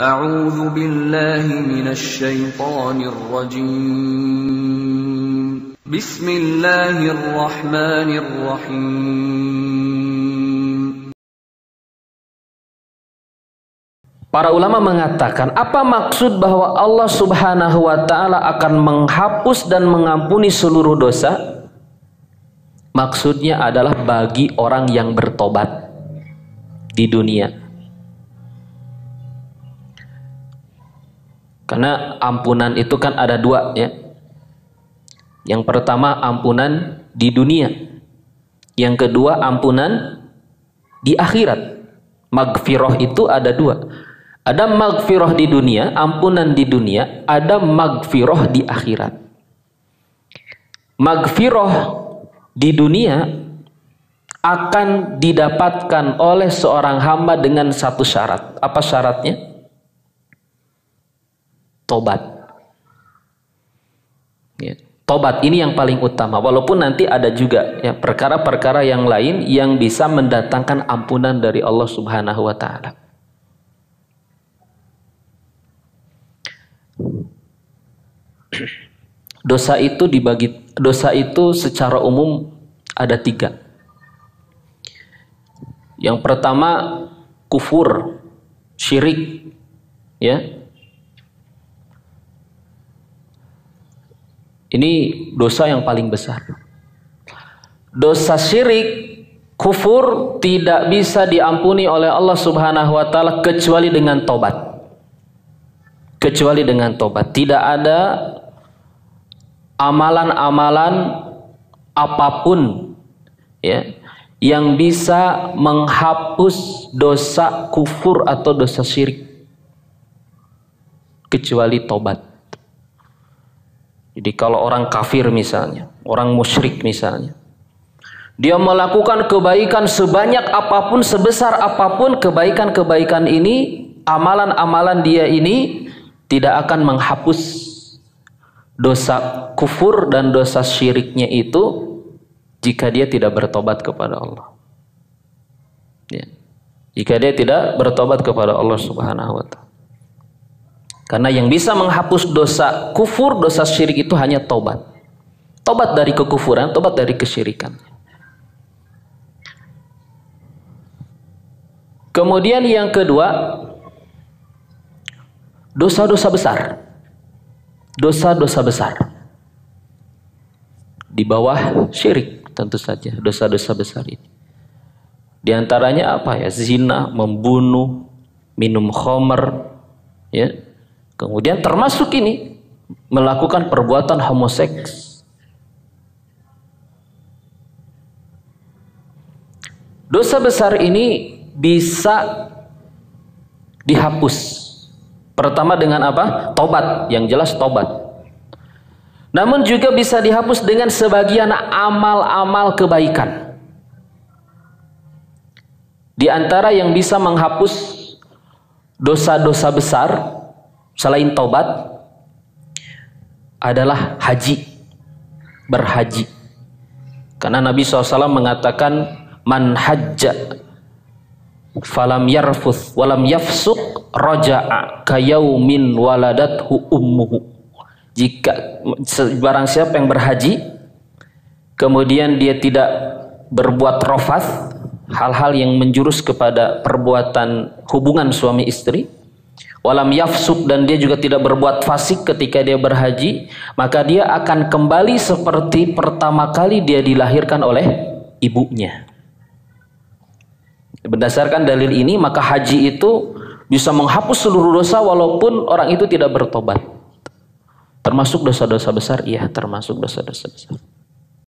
أعوذ بالله من الشيطان الرجيم بسم الله الرحمن الرحيم. Para ulama mengatakan, apa maksud bahwa Allah Subhanahu wa Ta'ala akan menghapus dan mengampuni seluruh dosa? Maksudnya adalah bagi orang yang bertobat di dunia. Karena ampunan itu kan ada dua, ya. Yang pertama ampunan di dunia, yang kedua ampunan di akhirat. Maghfirah itu ada dua. Ada maghfirah di dunia, ampunan di dunia, ada maghfirah di akhirat. Maghfirah di dunia akan didapatkan oleh seorang hamba dengan satu syarat. Apa syaratnya? Tobat. Ya, tobat ini yang paling utama. Walaupun nanti ada juga ya perkara-perkara yang lain yang bisa mendatangkan ampunan dari Allah Subhanahu wa Ta'ala. Dosa itu secara umum ada tiga. Yang pertama kufur, syirik, ya. Ini dosa yang paling besar. Dosa syirik, kufur tidak bisa diampuni oleh Allah Subhanahu wa Ta'ala kecuali dengan tobat. Kecuali dengan tobat. Tidak ada amalan-amalan apapun ya yang bisa menghapus dosa kufur atau dosa syirik kecuali tobat. Jadi kalau orang kafir misalnya, orang musyrik misalnya, dia melakukan kebaikan sebanyak apapun, sebesar apapun, kebaikan-kebaikan ini, amalan-amalan dia ini tidak akan menghapus dosa kufur dan dosa syiriknya itu jika dia tidak bertobat kepada Allah. Ya. Jika dia tidak bertobat kepada Allah Subhanahu wa Ta'ala. Karena yang bisa menghapus dosa kufur, dosa syirik itu hanya tobat. Tobat dari kekufuran, tobat dari kesyirikan. Kemudian yang kedua, dosa-dosa besar. Dosa-dosa besar di bawah syirik, tentu saja dosa-dosa besar ini. Di antaranya apa ya? Zina, membunuh, minum khamr, ya. Kemudian termasuk ini melakukan perbuatan homoseks. Dosa besar ini bisa dihapus. Pertama dengan apa? Tobat, yang jelas tobat. Namun juga bisa dihapus dengan sebagian amal-amal kebaikan. Di antara yang bisa menghapus dosa-dosa besar selain tobat adalah haji, berhaji. Karena Nabi SAW mengatakan, man hajja falam yarfuth walam yafsuq raja'a kayaumin waladathu ummuhu. Jika barang siapa yang berhaji kemudian dia tidak berbuat rafath, hal-hal yang menjurus kepada perbuatan hubungan suami istri, walam yafsuq, dan dia juga tidak berbuat fasik ketika dia berhaji, maka dia akan kembali seperti pertama kali dia dilahirkan oleh ibunya. Berdasarkan dalil ini, maka haji itu bisa menghapus seluruh dosa walaupun orang itu tidak bertobat. Termasuk dosa-dosa besar? Iya, termasuk dosa-dosa besar.